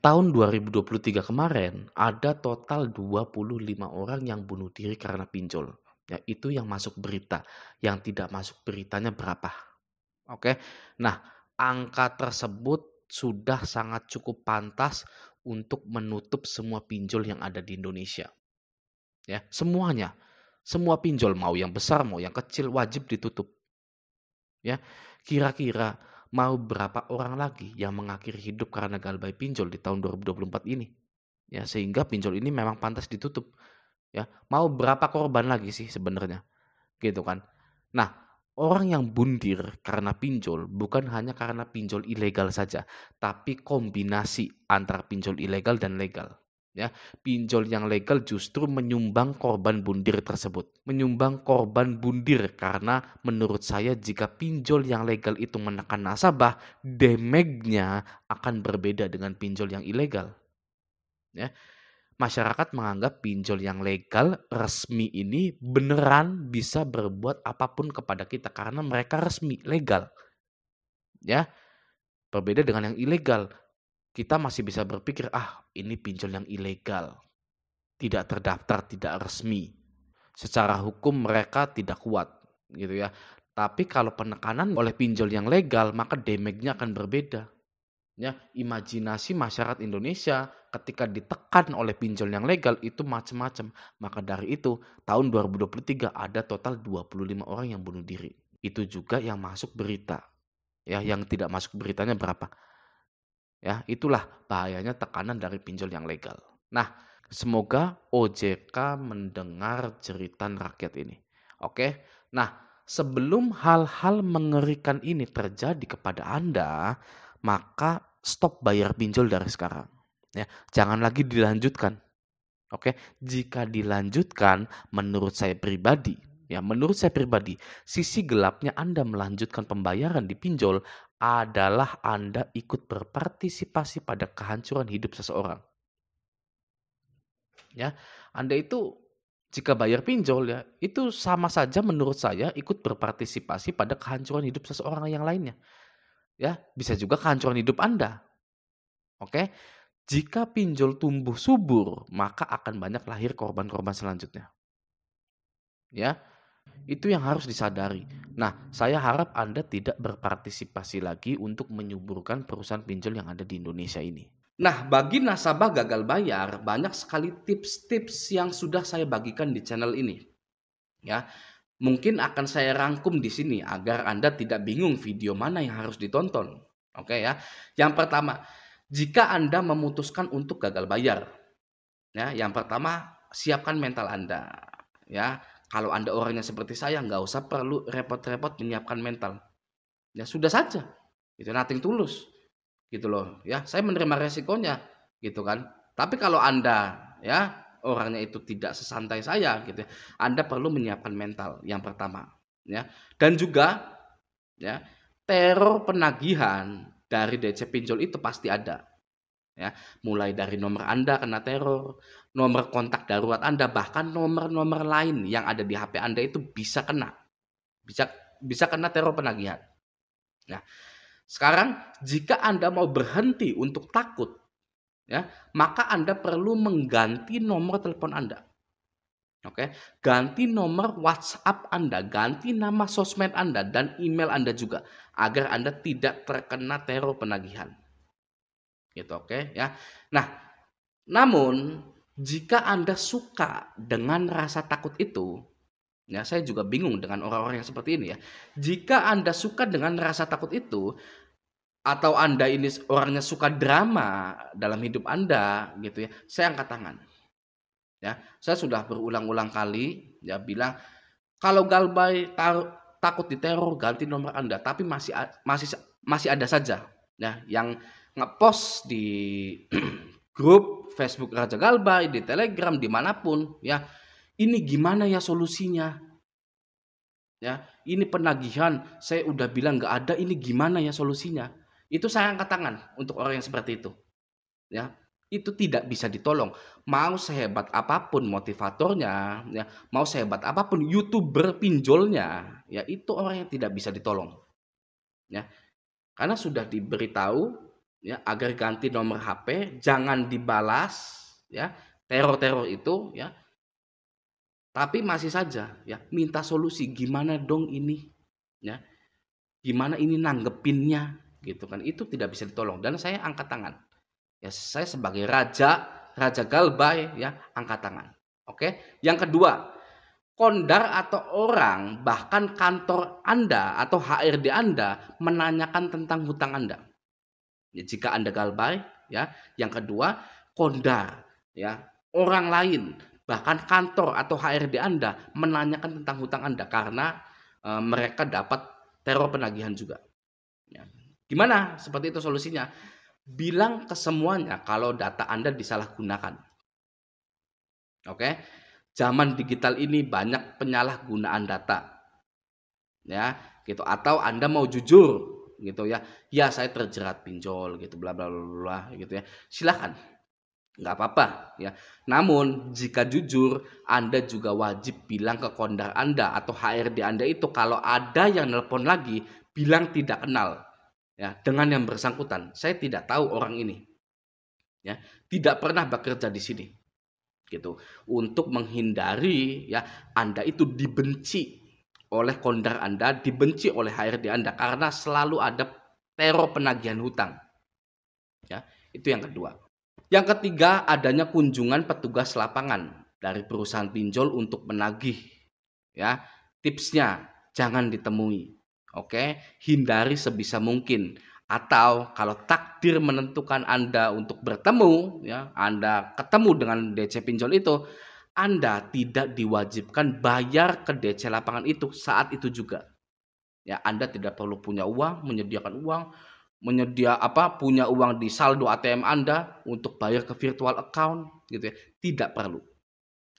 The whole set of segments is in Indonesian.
Tahun 2023 kemarin, ada total 25 orang yang bunuh diri karena pinjol. Ya, itu yang masuk berita. Yang tidak masuk beritanya berapa? Oke. Nah, angka tersebut sudah sangat cukup pantas untuk menutup semua pinjol yang ada di Indonesia. Ya, semuanya. Semua pinjol mau yang besar mau yang kecil wajib ditutup. Ya, kira-kira mau berapa orang lagi yang mengakhiri hidup karena galbay pinjol di tahun 2024 ini? Ya, sehingga pinjol ini memang pantas ditutup. Ya, mau berapa korban lagi sih sebenarnya? Gitu kan. Nah, orang yang bundir karena pinjol bukan hanya karena pinjol ilegal saja, tapi kombinasi antara pinjol ilegal dan legal. Ya, pinjol yang legal justru menyumbang korban bundir tersebut. Menyumbang korban bundir karena menurut saya jika pinjol yang legal itu menekan nasabah, damage-nya akan berbeda dengan pinjol yang ilegal. Ya, masyarakat menganggap pinjol yang legal resmi ini beneran bisa berbuat apapun kepada kita karena mereka resmi legal. Ya, berbeda dengan yang ilegal. Kita masih bisa berpikir, ini pinjol yang ilegal, tidak terdaftar, tidak resmi. Secara hukum mereka tidak kuat, gitu ya. Tapi kalau penekanan oleh pinjol yang legal, maka damage-nya akan berbeda. Ya, imajinasi masyarakat Indonesia ketika ditekan oleh pinjol yang legal itu macam-macam. Maka dari itu, tahun 2023 ada total 25 orang yang bunuh diri. Itu juga yang masuk berita. Ya, yang tidak masuk beritanya berapa? Ya, itulah bahayanya tekanan dari pinjol yang legal. Nah, semoga OJK mendengar jeritan rakyat ini. Oke. Nah, sebelum hal-hal mengerikan ini terjadi kepada Anda, maka stop bayar pinjol dari sekarang. Ya, jangan lagi dilanjutkan. Oke, jika dilanjutkan menurut saya pribadi, sisi gelapnya Anda melanjutkan pembayaran di pinjol adalah Anda ikut berpartisipasi pada kehancuran hidup seseorang. Ya, Anda itu jika bayar pinjol ya, itu sama saja menurut saya ikut berpartisipasi pada kehancuran hidup seseorang yang lainnya. Ya, bisa juga kehancuran hidup Anda. Oke. Jika pinjol tumbuh subur, maka akan banyak lahir korban-korban selanjutnya. Ya, itu yang harus disadari. Nah, saya harap Anda tidak berpartisipasi lagi untuk menyuburkan perusahaan pinjol yang ada di Indonesia ini. Nah, bagi nasabah gagal bayar, banyak sekali tips-tips yang sudah saya bagikan di channel ini. Ya, mungkin akan saya rangkum di sini agar Anda tidak bingung video mana yang harus ditonton. Oke ya. Yang pertama, jika Anda memutuskan untuk gagal bayar, ya, yang pertama siapkan mental Anda. Ya, kalau Anda orangnya seperti saya, nggak usah perlu repot-repot menyiapkan mental. Ya sudah saja, itu nothing tulus, gitu loh. Ya, saya menerima resikonya, gitu kan. Tapi kalau Anda, ya orangnya itu tidak sesantai saya, gitu, Anda perlu menyiapkan mental yang pertama, ya. Dan juga, ya, teror penagihan dari DC pinjol itu pasti ada. Ya, mulai dari nomor Anda kena teror, nomor kontak darurat Anda, bahkan nomor-nomor lain yang ada di HP Anda itu bisa kena. Bisa bisa kena teror penagihan. Nah, sekarang jika Anda mau berhenti untuk takut, ya, maka Anda perlu mengganti nomor telepon Anda. Oke, ganti nomor WhatsApp Anda, ganti nama sosmed Anda dan email Anda juga agar Anda tidak terkena teror penagihan. Gitu, oke ya. Nah, namun jika Anda suka dengan rasa takut itu, ya saya juga bingung dengan orang-orang yang seperti ini ya. Jika Anda suka dengan rasa takut itu, atau Anda ini orangnya suka drama dalam hidup Anda gitu ya, saya angkat tangan. Ya, saya sudah berulang-ulang kali ya bilang kalau galbay takut diteror ganti nomor Anda, tapi masih ada saja ya yang ngepost di grup Facebook Raja Galbay, di Telegram, dimanapun ya. Ini gimana ya solusinya? Ya, ini penagihan, saya udah bilang nggak ada, ini gimana ya solusinya? Itu saya angkat tangan untuk orang yang seperti itu. Ya, itu tidak bisa ditolong. Mau sehebat apapun motivatornya, ya, mau sehebat apapun YouTuber pinjolnya, ya itu orang yang tidak bisa ditolong. Ya, karena sudah diberitahu ya, agar ganti nomor HP, jangan dibalas ya teror-teror itu ya. Tapi masih saja ya minta solusi, gimana dong ini ya, gimana ini nanggepinnya gitu kan. Itu tidak bisa ditolong dan saya angkat tangan. Ya saya sebagai Raja Galbay ya angkat tangan. Oke. Yang kedua, kondar atau orang bahkan kantor Anda atau HRD Anda menanyakan tentang hutang Anda. Ya, jika Anda Galbay ya. Yang kedua, kondar ya, orang lain bahkan kantor atau HRD Anda menanyakan tentang hutang Anda karena mereka dapat teror penagihan juga. Ya. Gimana? Seperti itu solusinya. Bilang ke semuanya kalau data Anda disalahgunakan. Oke. Zaman digital ini banyak penyalahgunaan data. Ya, gitu. Atau Anda mau jujur gitu ya. Ya, saya terjerat pinjol gitu bla bla bla gitu ya. Silakan. Nggak apa-apa ya. Namun jika jujur, Anda juga wajib bilang ke kondar Anda atau HRD Anda itu kalau ada yang nelpon lagi, bilang tidak kenal ya dengan yang bersangkutan. Saya tidak tahu orang ini. Ya, tidak pernah bekerja di sini. Gitu. Untuk menghindari ya Anda itu dibenci oleh kondar Anda, dibenci oleh HRD Anda karena selalu ada teror penagihan hutang. Ya, itu yang kedua. Yang ketiga, adanya kunjungan petugas lapangan dari perusahaan pinjol untuk menagih. Ya, tipsnya jangan ditemui. Oke, hindari sebisa mungkin. Atau kalau takdir menentukan Anda untuk bertemu, ya, Anda ketemu dengan DC pinjol itu, Anda tidak diwajibkan bayar ke DC lapangan itu saat itu juga. Ya, Anda tidak perlu punya uang, menyediakan uang, punya uang di saldo ATM Anda untuk bayar ke virtual account gitu ya. Tidak perlu.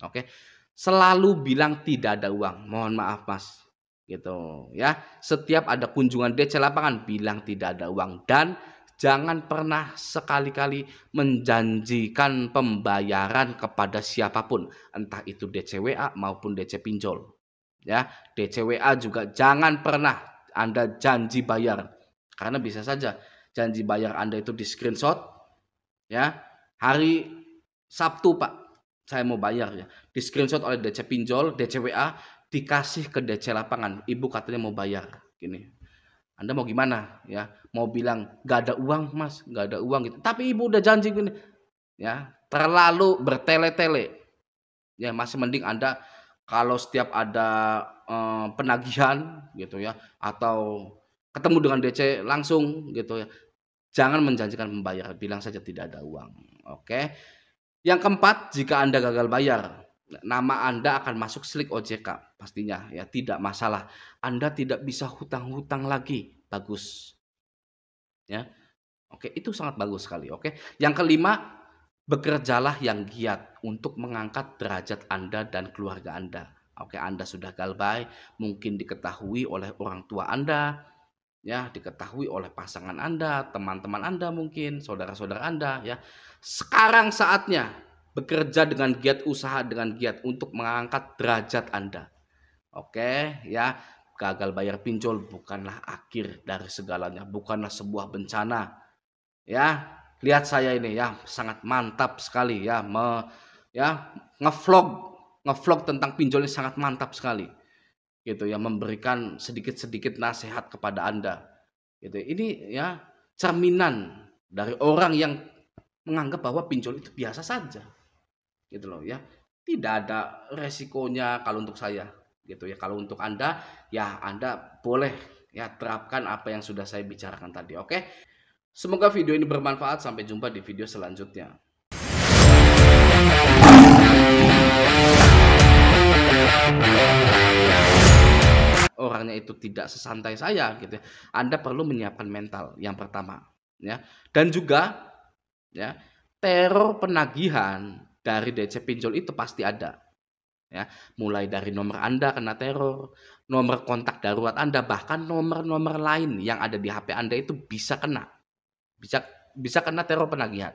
Oke. Selalu bilang tidak ada uang. Mohon maaf, Mas. Gitu ya. Setiap ada kunjungan DC lapangan bilang tidak ada uang dan jangan pernah sekali-kali menjanjikan pembayaran kepada siapapun, entah itu DC WA maupun DC pinjol. Ya, DC WA juga jangan pernah Anda janji bayar. Karena bisa saja janji bayar Anda itu di screenshot ya. Hari Sabtu, Pak, saya mau bayar ya. Di screenshot oleh DC pinjol, DC WA, dikasih ke DC lapangan. Ibu katanya mau bayar. Gini. Anda mau gimana ya? Mau bilang gak ada uang, Mas, gak ada uang gitu. Tapi ibu udah janji gini. Ya, terlalu bertele-tele. Ya, masih mending Anda kalau setiap ada penagihan gitu ya atau ketemu dengan DC langsung gitu ya. Jangan menjanjikan pembayaran, bilang saja tidak ada uang. Oke. Yang keempat, jika Anda gagal bayar, nama Anda akan masuk slik OJK pastinya ya, tidak masalah. Anda tidak bisa hutang-hutang lagi. Bagus. Ya. Oke, itu sangat bagus sekali, oke. Yang kelima, bekerjalah yang giat untuk mengangkat derajat Anda dan keluarga Anda. Oke, Anda sudah galbay, mungkin diketahui oleh orang tua Anda, ya, diketahui oleh pasangan Anda, teman-teman Anda mungkin, saudara-saudara Anda ya. Sekarang saatnya bekerja dengan giat, usaha dengan giat untuk mengangkat derajat Anda. Oke, ya. Gagal bayar pinjol bukanlah akhir dari segalanya, bukanlah sebuah bencana. Ya, lihat saya ini ya, sangat mantap sekali ya, ngevlog tentang pinjol ini sangat mantap sekali. Gitu ya, memberikan sedikit-sedikit nasihat kepada Anda. Gitu. Ini ya cerminan dari orang yang menganggap bahwa pinjol itu biasa saja. Gitu loh ya. Tidak ada resikonya kalau untuk saya, gitu ya. Kalau untuk Anda, ya Anda boleh ya terapkan apa yang sudah saya bicarakan tadi, oke? Semoga video ini bermanfaat. Sampai jumpa di video selanjutnya. Orangnya itu tidak sesantai saya gitu ya. Anda perlu menyiapkan mental yang pertama ya. Dan juga ya, teror penagihan dari DC pinjol itu pasti ada. Ya, mulai dari nomor Anda kena teror, nomor kontak darurat Anda, bahkan nomor-nomor lain yang ada di HP Anda itu bisa kena. Bisa kena teror penagihan.